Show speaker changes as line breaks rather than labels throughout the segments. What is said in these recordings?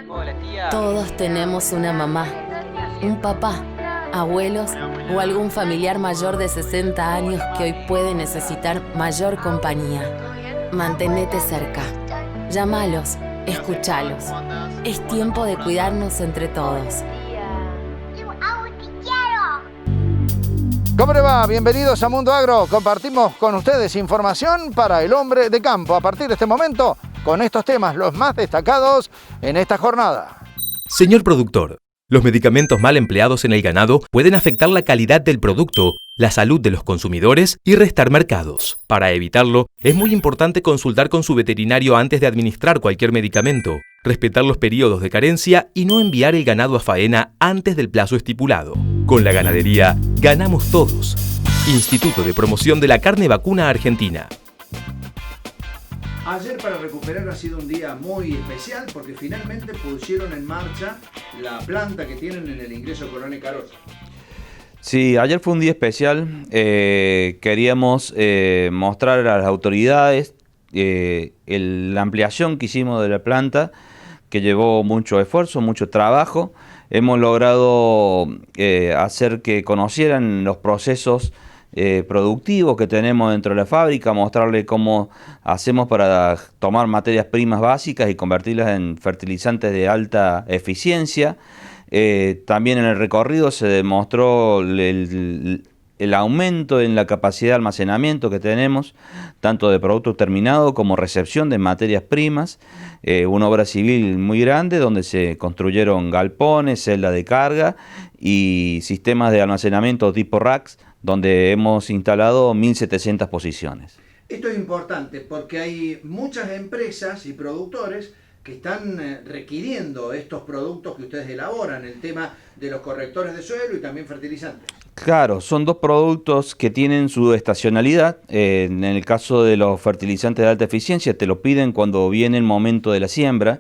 Hola, tía.
Todos tenemos una mamá, un papá, abuelos o algún familiar mayor de 60 años que hoy puede necesitar mayor compañía. Mantenete cerca. Llámalos, escúchalos. Es tiempo de cuidarnos entre todos.
¿Cómo le va? Bienvenidos a Mundo Agro. Compartimos con ustedes información para el hombre de campo. A partir de este momento, con estos temas, los más destacados en esta jornada.
Señor productor, los medicamentos mal empleados en el ganado pueden afectar la calidad del producto, la salud de los consumidores y restar mercados. Para evitarlo, es muy importante consultar con su veterinario antes de administrar cualquier medicamento, respetar los periodos de carencia y no enviar el ganado a faena antes del plazo estipulado. Con la ganadería, ganamos todos. Instituto de Promoción de la Carne Vacuna Argentina.
Ayer para recuperar ha sido un día muy especial porque finalmente pusieron en marcha la planta que tienen en el ingreso Coronel Carolla.
Sí, ayer fue un día especial. Queríamos mostrar a las autoridades la ampliación que hicimos de la planta, que llevó mucho esfuerzo, mucho trabajo. Hemos logrado hacer que conocieran los procesos productivos que tenemos dentro de la fábrica, mostrarle cómo hacemos para tomar materias primas básicas y convertirlas en fertilizantes de alta eficiencia. También en el recorrido se demostró el aumento en la capacidad de almacenamiento que tenemos, tanto de productos terminados como recepción de materias primas. Una obra civil muy grande donde se construyeron galpones, celdas de carga y sistemas de almacenamiento tipo racks, donde hemos instalado 1.700 posiciones.
Esto es importante porque hay muchas empresas y productores que están requiriendo estos productos que ustedes elaboran, el tema de los correctores de suelo y también fertilizantes.
Claro, son dos productos que tienen su estacionalidad. En el caso de los fertilizantes de alta eficiencia, te lo piden cuando viene el momento de la siembra.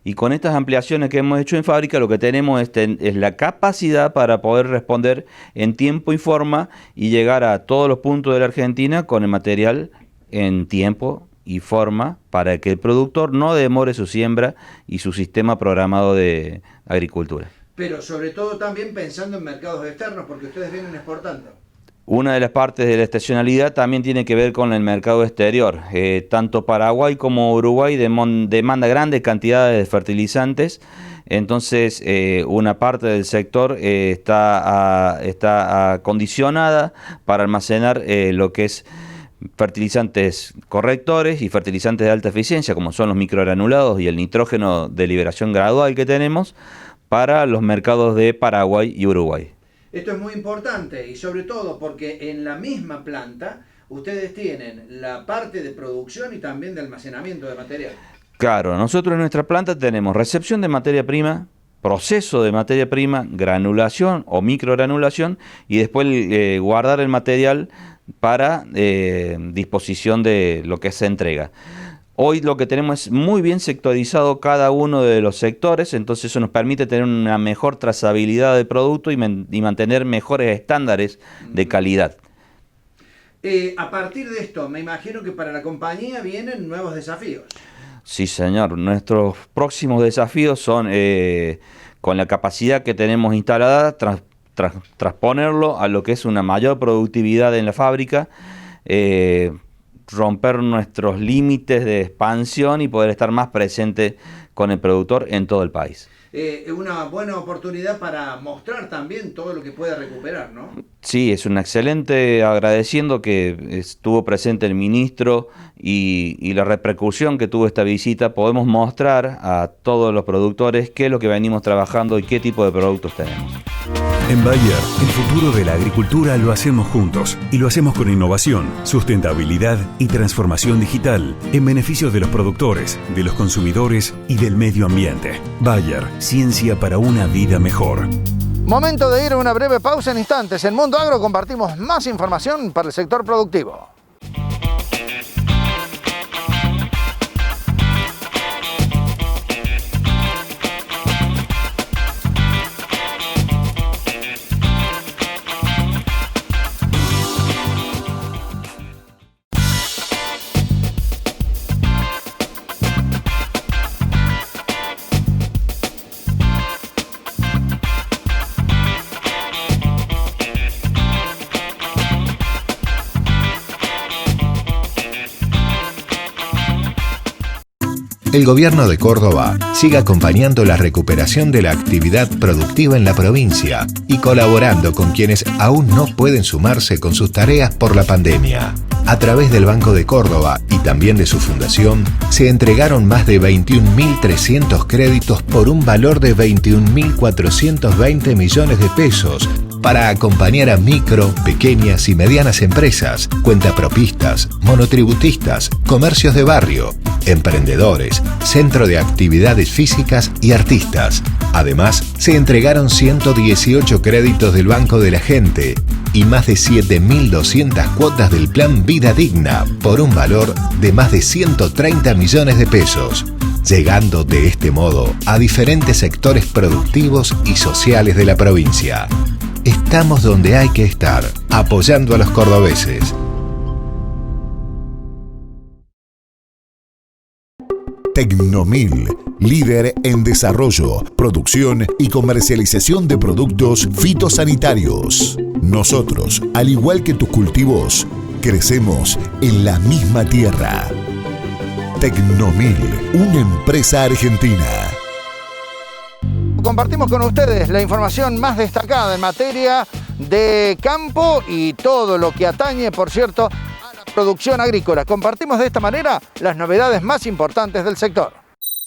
Y con estas ampliaciones que hemos hecho en fábrica, lo que tenemos es la capacidad para poder responder en tiempo y forma y llegar a todos los puntos de la Argentina con el material en tiempo y forma para que el productor no demore su siembra y su sistema programado de agricultura.
Pero sobre todo también pensando en mercados externos, porque ustedes vienen exportando.
Una de las partes de la estacionalidad también tiene que ver con el mercado exterior. Tanto Paraguay como Uruguay demanda grandes cantidades de fertilizantes. Entonces, una parte del sector está acondicionada para almacenar lo que es fertilizantes correctores y fertilizantes de alta eficiencia, como son los microgranulados y el nitrógeno de liberación gradual que tenemos, para los mercados de Paraguay y Uruguay.
Esto es muy importante y sobre todo porque en la misma planta ustedes tienen la parte de producción y también de almacenamiento de material.
Claro, nosotros en nuestra planta tenemos recepción de materia prima, proceso de materia prima, granulación o microgranulación y después guardar el material para disposición de lo que se entrega. Hoy lo que tenemos es muy bien sectorizado cada uno de los sectores, entonces eso nos permite tener una mejor trazabilidad del producto y mantener mejores estándares de calidad.
A partir de esto, me imagino que para la compañía vienen nuevos desafíos.
Sí, señor. Nuestros próximos desafíos son, con la capacidad que tenemos instalada, transponerlo a lo que es una mayor productividad en la fábrica, romper nuestros límites de expansión y poder estar más presente con el productor en todo el país.
Una buena oportunidad para mostrar también todo lo que puede recuperar, ¿no?
Sí, es un excelente, agradeciendo que estuvo presente el ministro y la repercusión que tuvo esta visita, podemos mostrar a todos los productores qué es lo que venimos trabajando y qué tipo de productos tenemos.
En Bayer, el futuro de la agricultura lo hacemos juntos y lo hacemos con innovación, sustentabilidad y transformación digital en beneficio de los productores, de los consumidores y del medio ambiente. Bayer, ciencia para una vida mejor.
Momento de ir a una breve pausa. En instantes. En Mundo Agro compartimos más información para el sector productivo.
El gobierno de Córdoba sigue acompañando la recuperación de la actividad productiva en la provincia y colaborando con quienes aún no pueden sumarse con sus tareas por la pandemia. A través del Banco de Córdoba y también de su fundación, se entregaron más de 21.300 créditos por un valor de 21.420 millones de pesos para acompañar a micro, pequeñas y medianas empresas, cuentapropistas, monotributistas, comercios de barrio, emprendedores, centro de actividades físicas y artistas. Además, se entregaron 118 créditos del Banco de la Gente y más de 7.200 cuotas del Plan Vida Digna por un valor de más de 130 millones de pesos, llegando de este modo a diferentes sectores productivos y sociales de la provincia. Estamos donde hay que estar, apoyando a los cordobeses.
Tecnomil, líder en desarrollo, producción y comercialización de productos fitosanitarios. Nosotros, al igual que tus cultivos, crecemos en la misma tierra. Tecnomil, una empresa argentina.
Compartimos con ustedes la información más destacada en materia de campo y todo lo que atañe, por cierto, a la producción agrícola. Compartimos de esta manera las novedades más importantes del sector.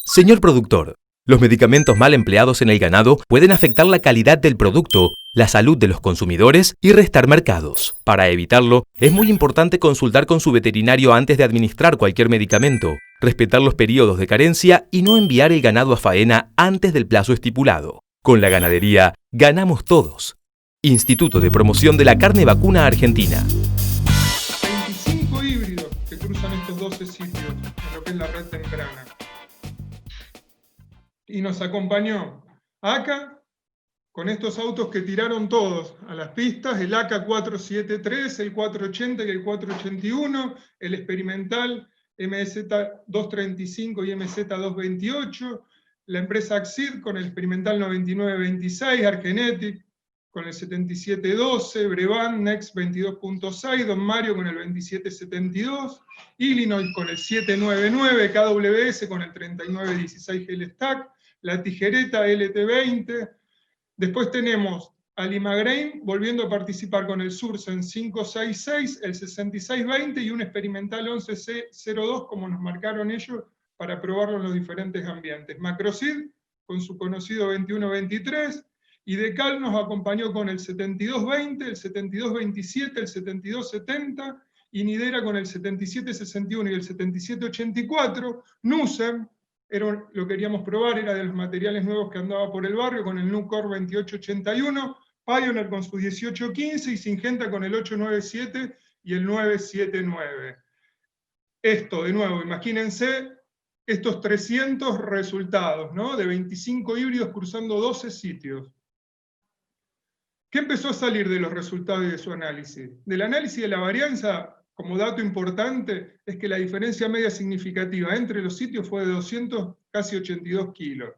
Señor productor, los medicamentos mal empleados en el ganado pueden afectar la calidad del producto, la salud de los consumidores y restar mercados. Para evitarlo, es muy importante consultar con su veterinario antes de administrar cualquier medicamento, respetar los periodos de carencia y no enviar el ganado a faena antes del plazo estipulado. Con la ganadería, ganamos todos. Instituto de Promoción de la Carne Vacuna Argentina.
25 híbridos que cruzan estos 12 sitios en lo que es la red temprana. Y nos acompañó ACA, con estos autos que tiraron todos a las pistas, el ACA 473, el 480 y el 481, el experimental MZ 235 y MZ 228, la empresa Axid con el experimental 9926, Argenetic con el 7712, Brevan Next 22.6, Don Mario con el 2772, Illinois con el 799, KWS con el 3916 G-Stack, la tijereta LT20. Después tenemos a Limagrain volviendo a participar con el Sursen 566, el 6620 y un experimental 11C02, como nos marcaron ellos, para probarlo en los diferentes ambientes. Macrocid con su conocido 2123, y Decal nos acompañó con el 7220, el 7227, el 7270, y Nidera con el 7761 y el 7784, Nusem, lo queríamos probar, era de los materiales nuevos que andaba por el barrio, con el Nucor 2881, Pioneer con su 1815 y Syngenta con el 897 y el 979. Esto, de nuevo, imagínense estos 300 resultados, ¿no? De 25 híbridos cruzando 12 sitios. ¿Qué empezó a salir de los resultados y de su análisis? Del análisis de la varianza, como dato importante, es que la diferencia media significativa entre los sitios fue de 200, casi 82 kilos.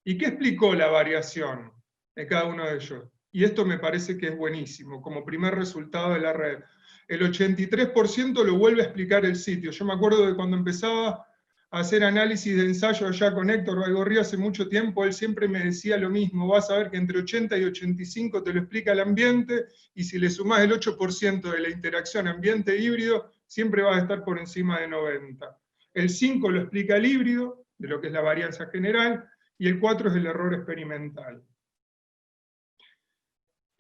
¿Y qué explicó la variación de cada uno de ellos? Y esto me parece que es buenísimo, como primer resultado de la red. El 83% lo vuelve a explicar el sitio. Yo me acuerdo de cuando empezaba a hacer análisis de ensayo allá con Héctor Baigorri hace mucho tiempo, él siempre me decía lo mismo: vas a ver que entre 80 y 85 te lo explica el ambiente, y si le sumás el 8% de la interacción ambiente híbrido, siempre vas a estar por encima de 90. El 5 lo explica el híbrido, de lo que es la varianza general, y el 4 es el error experimental.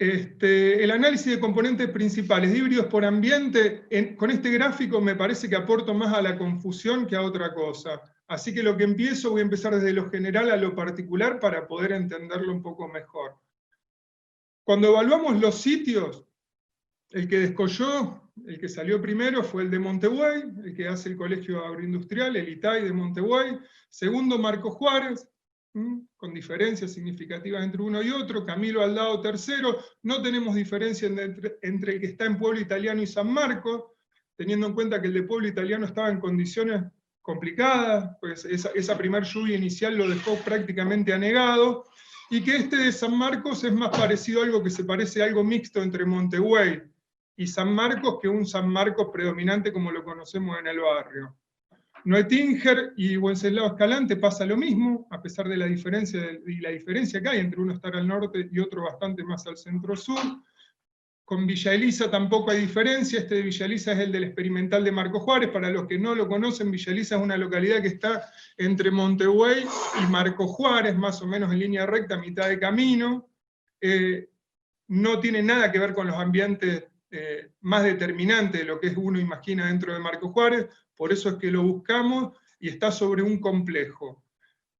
El análisis de componentes principales de híbridos por ambiente, con este gráfico me parece que aporto más a la confusión que a otra cosa. Así que voy a empezar desde lo general a lo particular para poder entenderlo un poco mejor. Cuando evaluamos los sitios, el que descolló, el que salió primero fue el de Montevideo, el que hace el Colegio Agroindustrial, el ITAI de Montevideo. Segundo, Marco Juárez, con diferencias significativas entre uno y otro. Camilo Aldao tercero. No tenemos diferencia entre el que está en Pueblo Italiano y San Marcos, teniendo en cuenta que el de Pueblo Italiano estaba en condiciones complicadas, pues esa primer lluvia inicial lo dejó prácticamente anegado, y que este de San Marcos es más parecido a algo que se parece a algo mixto entre Montevideo y San Marcos, que un San Marcos predominante como lo conocemos en el barrio. Noetinger y Wenceslao Escalante pasa lo mismo, a pesar de la diferencia que hay entre uno estar al norte y otro bastante más al centro-sur. Con Villa Elisa tampoco hay diferencia, este de Villa Elisa es el del experimental de Marcos Juárez. Para los que no lo conocen, Villa Elisa es una localidad que está entre Montevideo y Marcos Juárez, más o menos en línea recta, a mitad de camino. No tiene nada que ver con los ambientes más determinantes de lo que uno imagina dentro de Marcos Juárez, por eso es que lo buscamos, y está sobre un complejo.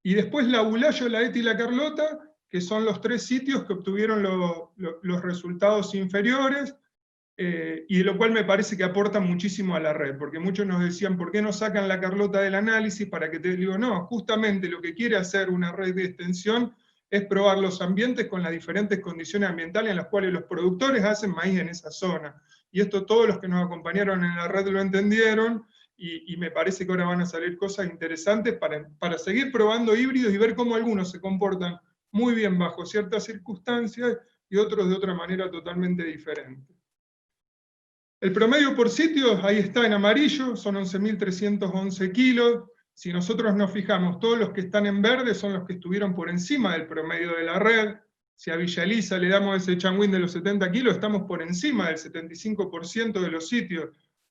Y después la Bulayo, la Eta y la Carlota, que son los 3 sitios que obtuvieron los resultados inferiores, y de lo cual me parece que aportan muchísimo a la red, porque muchos nos decían, ¿por qué no sacan la Carlota del análisis? Para que te digo, no, justamente lo que quiere hacer una red de extensión es probar los ambientes con las diferentes condiciones ambientales en las cuales los productores hacen maíz en esa zona. Y esto todos los que nos acompañaron en la red lo entendieron, y me parece que ahora van a salir cosas interesantes para seguir probando híbridos y ver cómo algunos se comportan muy bien bajo ciertas circunstancias y otros de otra manera totalmente diferente. El promedio por sitio, ahí está en amarillo, son 11.311 kilos. Si nosotros nos fijamos, todos los que están en verde son los que estuvieron por encima del promedio de la red. Si a Villa Elisa le damos ese changuín de los 70 kilos, estamos por encima del 75% de los sitios,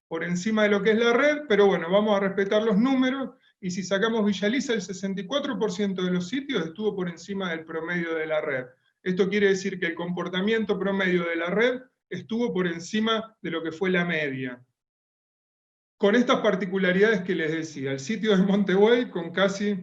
por encima de lo que es la red, pero bueno, vamos a respetar los números, y si sacamos Villa Elisa, el 64% de los sitios estuvo por encima del promedio de la red. Esto quiere decir que el comportamiento promedio de la red estuvo por encima de lo que fue la media. Con estas particularidades que les decía, el sitio de Montevideo con casi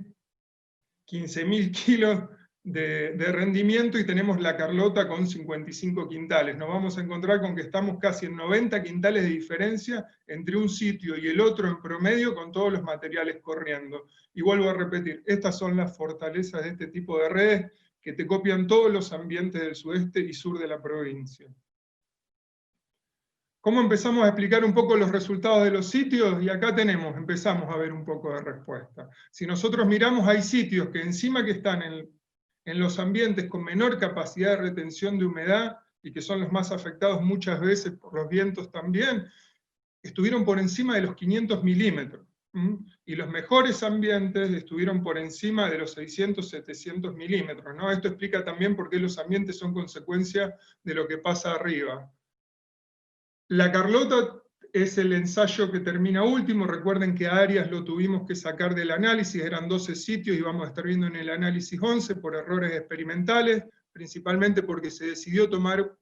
15.000 kilos de rendimiento, y tenemos la Carlota con 55 quintales. Nos vamos a encontrar con que estamos casi en 90 quintales de diferencia entre un sitio y el otro en promedio, con todos los materiales corriendo. Y vuelvo a repetir, estas son las fortalezas de este tipo de redes, que te copian todos los ambientes del sudeste y sur de la provincia. ¿Cómo empezamos a explicar un poco los resultados de los sitios? Y acá empezamos a ver un poco de respuesta. Si nosotros miramos, hay sitios que encima que están en los ambientes con menor capacidad de retención de humedad, y que son los más afectados muchas veces por los vientos también, estuvieron por encima de los 500 milímetros. Y los mejores ambientes estuvieron por encima de los 600, 700 milímetros, ¿no? Esto explica también por qué los ambientes son consecuencia de lo que pasa arriba. La Carlota es el ensayo que termina último. Recuerden que a Arias lo tuvimos que sacar del análisis, eran 12 sitios y vamos a estar viendo en el análisis 11 por errores experimentales, principalmente porque se decidió tomar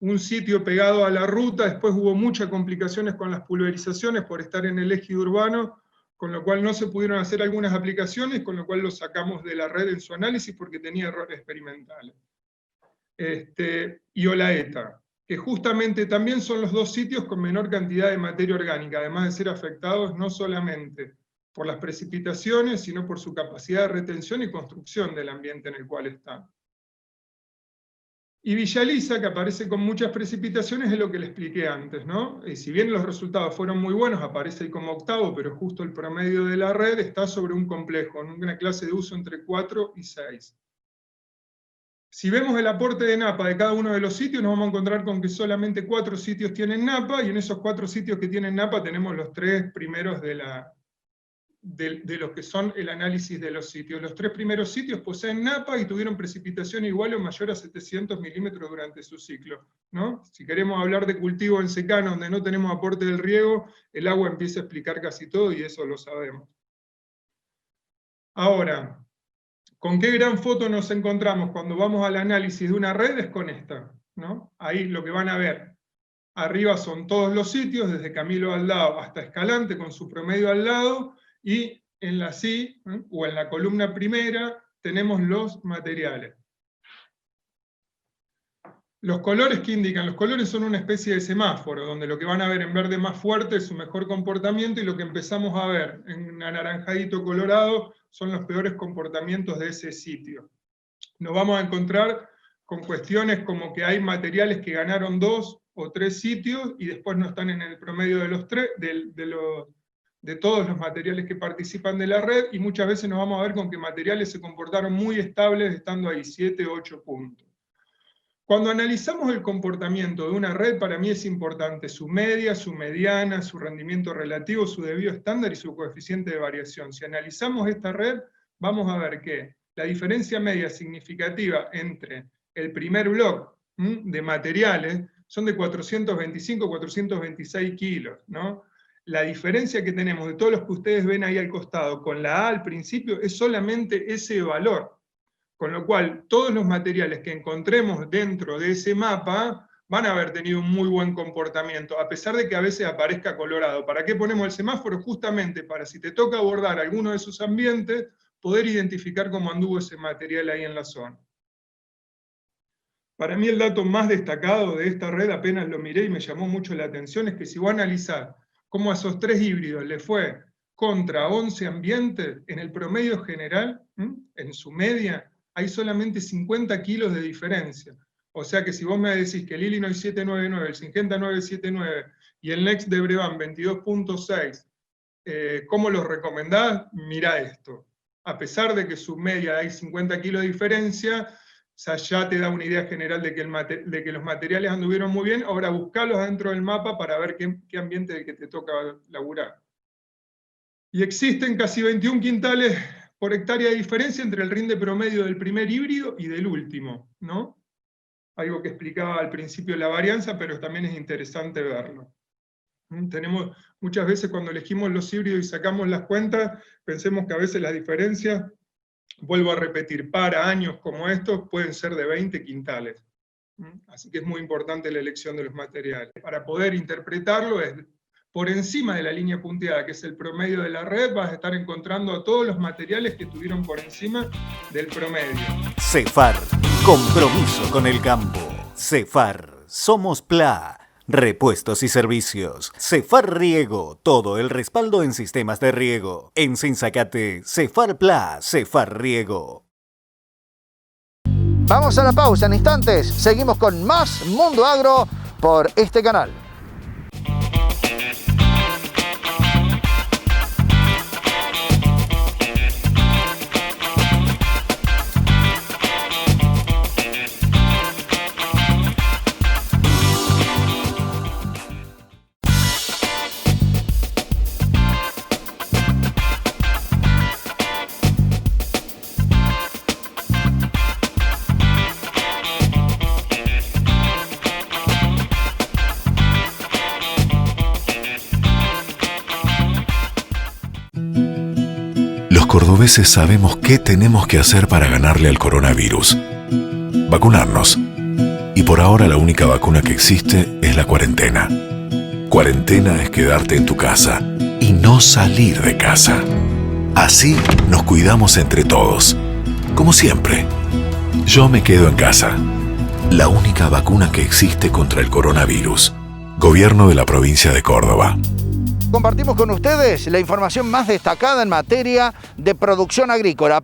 un sitio pegado a la ruta. Después hubo muchas complicaciones con las pulverizaciones por estar en el eje urbano, con lo cual no se pudieron hacer algunas aplicaciones, con lo cual lo sacamos de la red en su análisis porque tenía errores experimentales. Y Olaeta, que justamente también son los 2 sitios con menor cantidad de materia orgánica, además de ser afectados no solamente por las precipitaciones, sino por su capacidad de retención y construcción del ambiente en el cual están. Y Villa Elisa, que aparece con muchas precipitaciones, es lo que le expliqué antes, ¿no? Y si bien los resultados fueron muy buenos, aparece ahí como octavo, pero justo el promedio de la red está sobre un complejo, en una clase de uso entre 4 y 6. Si vemos el aporte de napa de cada uno de los sitios, nos vamos a encontrar con que solamente 4 sitios tienen napa, y en esos 4 sitios que tienen napa tenemos los 3 primeros de los que son el análisis de los sitios. Los 3 primeros sitios poseen napa y tuvieron precipitación igual o mayor a 700 milímetros durante su ciclo, ¿no? Si queremos hablar de cultivo en secano, donde no tenemos aporte del riego, el agua empieza a explicar casi todo, y eso lo sabemos. Ahora, ¿con qué gran foto nos encontramos cuando vamos al análisis de una red? Es con esta, ¿no? Ahí lo que van a ver, arriba son todos los sitios, desde Camilo Aldao hasta Escalante, con su promedio al lado, y en la C, o en la columna primera, tenemos los materiales. Los colores que indican, los colores son una especie de semáforo, donde lo que van a ver en verde más fuerte es su mejor comportamiento, y lo que empezamos a ver en anaranjadito colorado son los peores comportamientos de ese sitio. Nos vamos a encontrar con cuestiones como que hay materiales que ganaron 2 o 3 sitios, y después no están en el promedio de los 3, de todos los materiales que participan de la red, y muchas veces nos vamos a ver con que materiales se comportaron muy estables, estando ahí 7 o 8 puntos. Cuando analizamos el comportamiento de una red, para mí es importante su media, su mediana, su rendimiento relativo, su debido estándar y su coeficiente de variación. Si analizamos esta red, vamos a ver que la diferencia media significativa entre el primer bloque de materiales son de 425, 426 kilos, ¿no? La diferencia que tenemos de todos los que ustedes ven ahí al costado con la A al principio es solamente ese valor. Con lo cual, todos los materiales que encontremos dentro de ese mapa van a haber tenido un muy buen comportamiento, a pesar de que a veces aparezca colorado. ¿Para qué ponemos el semáforo? Justamente para, si te toca abordar alguno de esos ambientes, poder identificar cómo anduvo ese material ahí en la zona. Para mí el dato más destacado de esta red, apenas lo miré y me llamó mucho la atención, es que si voy a analizar cómo a esos 3 híbridos le fue contra 11 ambientes, en el promedio general, en su media, hay solamente 50 kilos de diferencia. O sea que si vos me decís que el Illinois 799, el Syngenta 979 y el Next de Brevan 22.6, ¿cómo los recomendás? Mirá esto. A pesar de que su media hay 50 kilos de diferencia, o sea, ya te da una idea general de que los materiales anduvieron muy bien. Ahora buscalos dentro del mapa para ver qué ambiente es el que te toca laburar. Y existen casi 21 quintales por hectárea de diferencia entre el rinde promedio del primer híbrido y del último, ¿no? Algo que explicaba al principio la varianza, pero también es interesante verlo. Tenemos muchas veces cuando elegimos los híbridos y sacamos las cuentas, pensemos que a veces las diferencias, vuelvo a repetir, para años como estos pueden ser de 20 quintales. Así que es muy importante la elección de los materiales. Para poder interpretarlo es por encima de la línea punteada, que es el promedio de la red, vas a estar encontrando a todos los materiales que estuvieron por encima del promedio.
Cefar, compromiso con el campo. Cefar, somos PLA. Repuestos y servicios. Cefar Riego, todo el respaldo en sistemas de riego. En Sinzacate, Cefar PLA, Cefar Riego.
Vamos a la pausa en instantes. Seguimos con más Mundo Agro por este canal.
Cordobeses sabemos qué tenemos que hacer para ganarle al coronavirus. Vacunarnos. Y por ahora la única vacuna que existe es la cuarentena. Cuarentena es quedarte en tu casa y no salir de casa. Así nos cuidamos entre todos. Como siempre. Yo me quedo en casa. La única vacuna que existe contra el coronavirus. Gobierno de la provincia de Córdoba.
Compartimos con ustedes la información más destacada en materia de producción agrícola.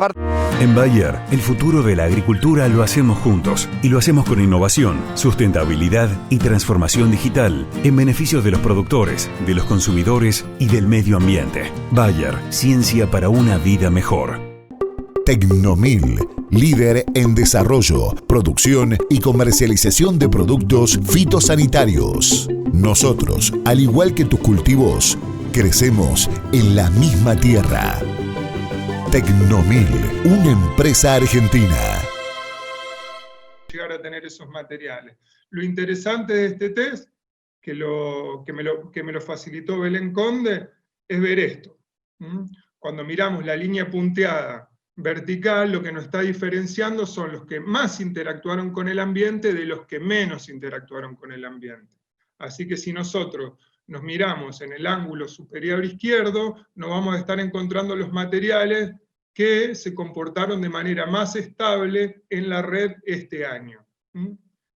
En Bayer, el futuro de la agricultura lo hacemos juntos y lo hacemos con innovación, sustentabilidad y transformación digital en beneficio de los productores, de los consumidores y del medio ambiente. Bayer, ciencia para una vida mejor.
Tecnomil, líder en desarrollo, producción y comercialización de productos fitosanitarios. Nosotros, al igual que tus cultivos, crecemos en la misma tierra. Tecnomil, una empresa argentina.
Llegar a tener esos materiales. Lo interesante de este test, que me lo facilitó Belén Conde, es ver esto. Cuando miramos la línea punteada vertical, lo que nos está diferenciando son los que más interactuaron con el ambiente de los que menos interactuaron con el ambiente. Así que si nosotros nos miramos en el ángulo superior izquierdo, nos vamos a estar encontrando los materiales que se comportaron de manera más estable en la red este año.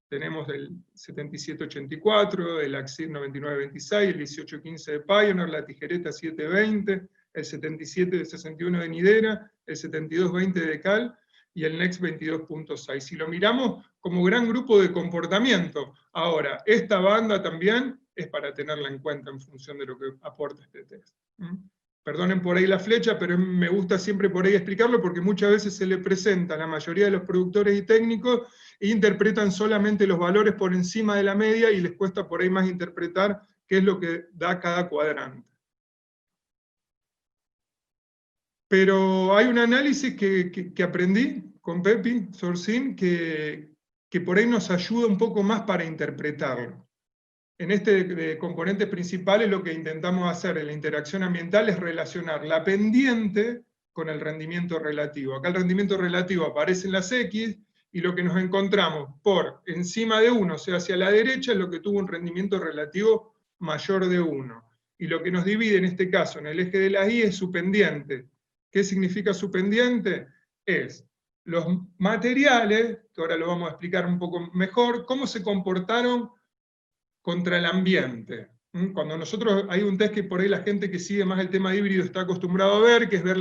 Tenemos el 7784, el Axir 9926, el 1815 de Pioneer, la Tijereta 720, el 7761 de Nidera, el 7220 de Cal y el Next 22.6. Si lo miramos como gran grupo de comportamiento, ahora, esta banda también es para tenerla en cuenta en función de lo que aporta este test. perdonen por ahí la flecha, pero me gusta siempre por ahí explicarlo porque muchas veces se le presenta a la mayoría de los productores y técnicos e interpretan solamente los valores por encima de la media y les cuesta por ahí más interpretar qué es lo que da cada cuadrante. Pero hay un análisis que aprendí con Pepi Sorcín que por ahí nos ayuda un poco más para interpretarlo. En este de componentes principales lo que intentamos hacer en la interacción ambiental es relacionar la pendiente con el rendimiento relativo. Acá el rendimiento relativo aparece en las X, y lo que nos encontramos por encima de 1, o sea, hacia la derecha, es lo que tuvo un rendimiento relativo mayor de 1. Y lo que nos divide en este caso en el eje de las Y es su pendiente. ¿Qué significa su pendiente? Es los materiales, que ahora lo vamos a explicar un poco mejor, cómo se comportaron contra el ambiente. Cuando nosotros, hay un test que por ahí la gente que sigue más el tema híbrido está acostumbrado a ver, que es ver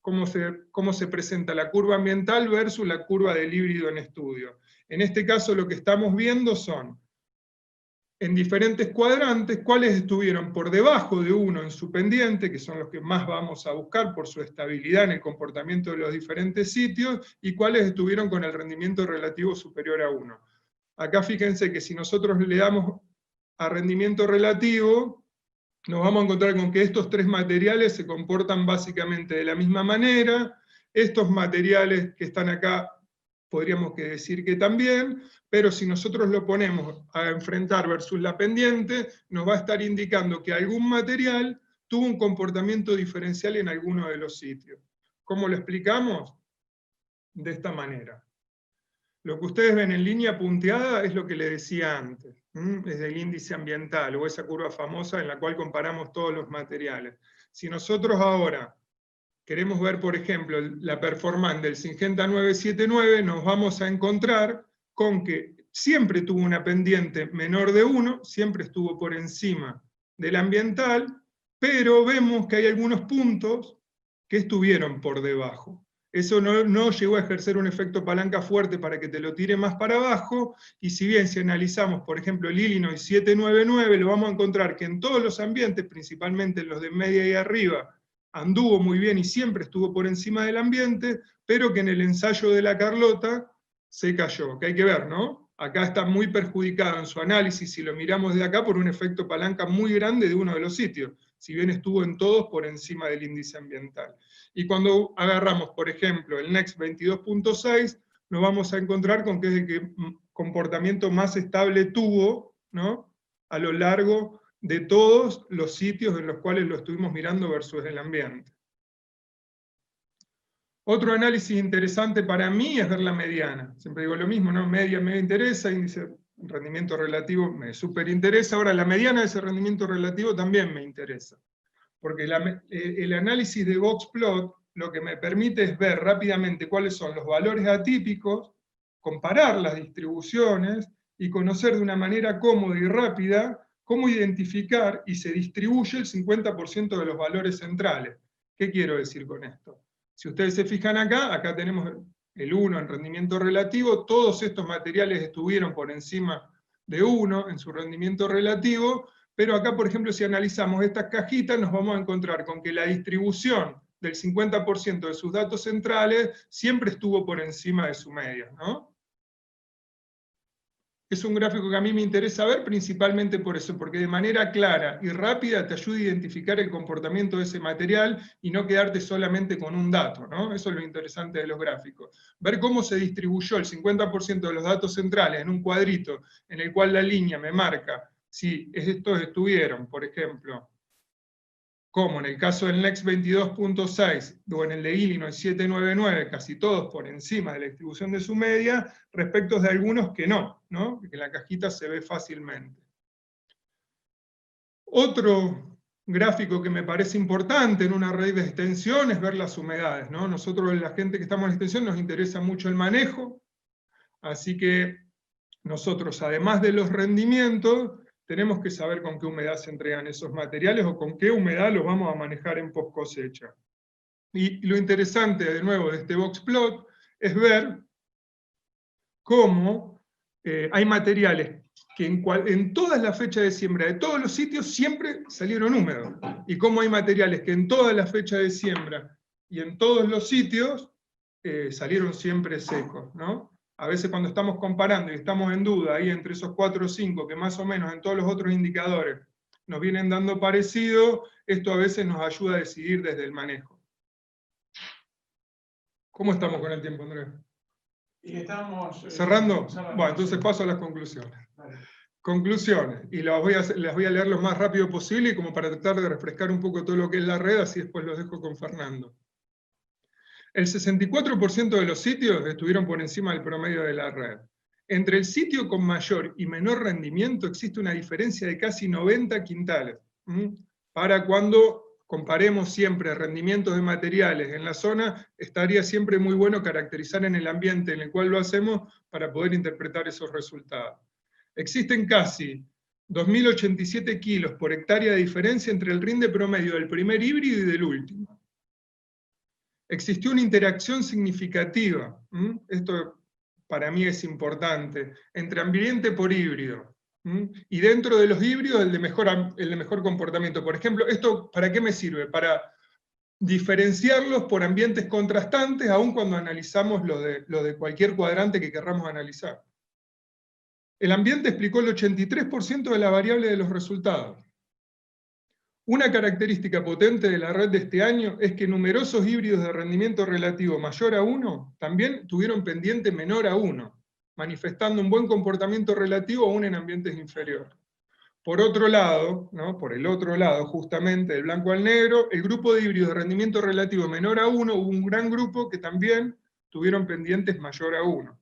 cómo se presenta la curva ambiental versus la curva del híbrido en estudio. En este caso lo que estamos viendo son, en diferentes cuadrantes, cuáles estuvieron por debajo de 1 en su pendiente, que son los que más vamos a buscar por su estabilidad en el comportamiento de los diferentes sitios, y cuáles estuvieron con el rendimiento relativo superior a 1. Acá fíjense que si nosotros le damos a rendimiento relativo, nos vamos a encontrar con que estos 3 materiales se comportan básicamente de la misma manera. Estos materiales que están acá, podríamos decir que también, pero si nosotros lo ponemos a enfrentar versus la pendiente, nos va a estar indicando que algún material tuvo un comportamiento diferencial en alguno de los sitios. ¿Cómo lo explicamos? De esta manera. Lo que ustedes ven en línea punteada es lo que les decía antes, es el índice ambiental, o esa curva famosa en la cual comparamos todos los materiales. Si nosotros ahora queremos ver, por ejemplo, la performance del Syngenta 979, nos vamos a encontrar con que siempre tuvo una pendiente menor de 1, siempre estuvo por encima del ambiental, pero vemos que hay algunos puntos que estuvieron por debajo. Eso no llegó a ejercer un efecto palanca fuerte para que te lo tire más para abajo, y si bien si analizamos, por ejemplo, el Illinois 799, lo vamos a encontrar que en todos los ambientes, principalmente en los de media y arriba, anduvo muy bien y siempre estuvo por encima del ambiente, pero que en el ensayo de la Carlota se cayó, que hay que ver, ¿no? Acá está muy perjudicado en su análisis, si lo miramos de acá, por un efecto palanca muy grande de uno de los sitios, si bien estuvo en todos por encima del índice ambiental. Y cuando agarramos, por ejemplo, el NEXT 22.6, nos vamos a encontrar con que es el que comportamiento más estable tuvo, ¿no?, a lo largo de todos los sitios en los cuales lo estuvimos mirando versus el ambiente. Otro análisis interesante para mí es ver la mediana. Siempre digo lo mismo, ¿no? Media me interesa, índice rendimiento relativo me súper interesa. Ahora, la mediana de ese rendimiento relativo también me interesa. Porque el análisis de boxplot lo que me permite es ver rápidamente cuáles son los valores atípicos, comparar las distribuciones y conocer de una manera cómoda y rápida cómo identificar y se distribuye el 50% de los valores centrales. ¿Qué quiero decir con esto? Si ustedes se fijan acá tenemos el 1 en rendimiento relativo, todos estos materiales estuvieron por encima de 1 en su rendimiento relativo, pero acá, por ejemplo, si analizamos estas cajitas, nos vamos a encontrar con que la distribución del 50% de sus datos centrales siempre estuvo por encima de su media, ¿no? Es un gráfico que a mí me interesa ver principalmente por eso, porque de manera clara y rápida te ayuda a identificar el comportamiento de ese material y no quedarte solamente con un dato, ¿no? Eso es lo interesante de los gráficos. Ver cómo se distribuyó el 50% de los datos centrales en un cuadrito en el cual la línea me marca si estos estuvieron, por ejemplo, como en el caso del NEXT 22.6 o en el de Illinois 799, casi todos por encima de la distribución de su media, respecto de algunos que no, que la cajita se ve fácilmente. Otro gráfico que me parece importante en una red de extensión es ver las humedades, ¿no? Nosotros, la gente que estamos en extensión, nos interesa mucho el manejo, así que nosotros, además de los rendimientos, tenemos que saber con qué humedad se entregan esos materiales o con qué humedad los vamos a manejar en post cosecha. Y lo interesante, de nuevo, de este boxplot es ver cómo hay materiales que en todas las fechas de siembra de todos los sitios siempre salieron húmedos. Y como hay materiales que en todas las fechas de siembra y en todos los sitios salieron siempre secos, ¿no? A veces cuando estamos comparando y estamos en duda ahí entre esos 4 o 5, que más o menos en todos los otros indicadores nos vienen dando parecido, esto a veces nos ayuda a decidir desde el manejo. ¿Cómo estamos con el tiempo, Andrés?
Y estamos...
¿Cerrando? Bueno, entonces paso a las conclusiones.
Vale.
Conclusiones, y las voy a leer lo más rápido posible, como para tratar de refrescar un poco todo lo que es la red, así después los dejo con Fernando. El 64% de los sitios estuvieron por encima del promedio de la red. Entre el sitio con mayor y menor rendimiento existe una diferencia de casi 90 quintales. Para cuando comparemos siempre rendimientos de materiales en la zona, estaría siempre muy bueno caracterizar en el ambiente en el cual lo hacemos para poder interpretar esos resultados. Existen casi 2.087 kilos por hectárea de diferencia entre el rinde promedio del primer híbrido y del último. Existió una interacción significativa, esto para mí es importante, entre ambiente por híbrido, y dentro de los híbridos el de mejor comportamiento. Por ejemplo, ¿esto para qué me sirve? Para diferenciarlos por ambientes contrastantes, aun cuando analizamos lo de cualquier cuadrante que querramos analizar. El ambiente explicó el 83% de la variable de los resultados. Una característica potente de la red de este año es que numerosos híbridos de rendimiento relativo mayor a 1 también tuvieron pendiente menor a 1, manifestando un buen comportamiento relativo aún en ambientes inferiores. Por otro lado, ¿no? Por el otro lado, justamente del blanco al negro, el grupo de híbridos de rendimiento relativo menor a 1, hubo un gran grupo que también tuvieron pendientes mayor a 1.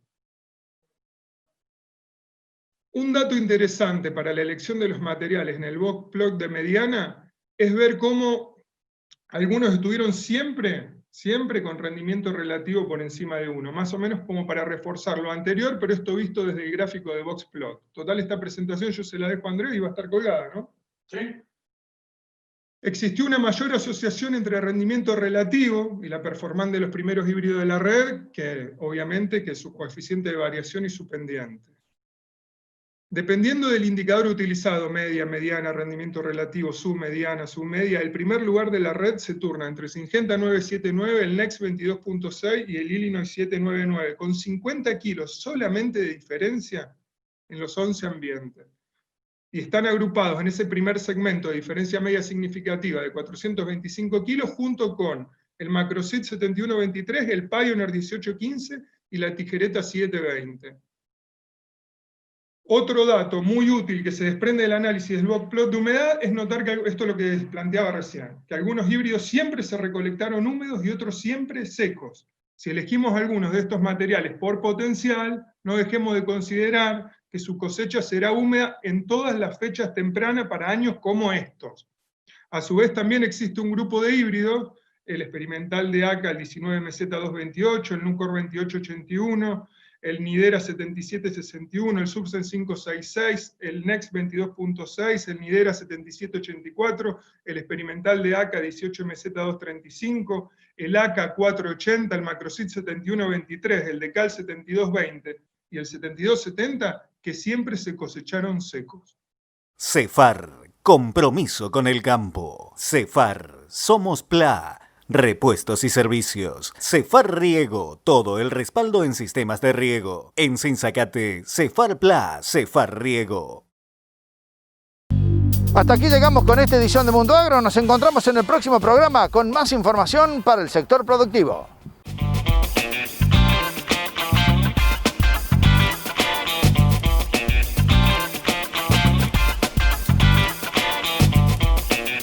Un dato interesante para la elección de los materiales en el box plot de mediana es ver cómo algunos estuvieron siempre con rendimiento relativo por encima de 1, más o menos como para reforzar lo anterior, pero esto visto desde el gráfico de box plot. Total, esta presentación yo se la dejo a Andrés y va a estar colgada, ¿no?
Sí.
Existió una mayor asociación entre rendimiento relativo y la performance de los primeros híbridos de la red, que obviamente que su coeficiente de variación y su pendiente. Dependiendo del indicador utilizado, media, mediana, rendimiento relativo, submediana, submedia, el primer lugar de la red se turna entre Syngenta 979, el Next 22.6 y el Illinois 799, con 50 kilos solamente de diferencia en los 11 ambientes. Y están agrupados en ese primer segmento de diferencia media significativa de 425 kilos, junto con el Macrosit 7123, el Pioneer 1815 y la Tijereta 720. Otro dato muy útil que se desprende del análisis del box plot de humedad es notar que esto es lo que planteaba recién, que algunos híbridos siempre se recolectaron húmedos y otros siempre secos. Si elegimos algunos de estos materiales por potencial, no dejemos de considerar que su cosecha será húmeda en todas las fechas tempranas para años como estos. A su vez también existe un grupo de híbridos, el experimental de ACA, el 19MZ228, el Nucor 2881, el Nidera 7761, el Subsen 566, el Next 22.6, el Nidera 7784, el experimental de ACA 18MZ235, el ACA 480, el Macrosit 7123, el Decal 7220 y el 7270, que siempre se cosecharon secos.
Cefar, compromiso con el campo. Cefar, somos PLA. Repuestos y servicios. Cefar Riego, todo el respaldo en sistemas de riego. En Sinzacate, Cefar PLA, Cefar Riego.
Hasta aquí llegamos con esta edición de Mundo Agro. Nos encontramos en el próximo programa con más información para el sector productivo.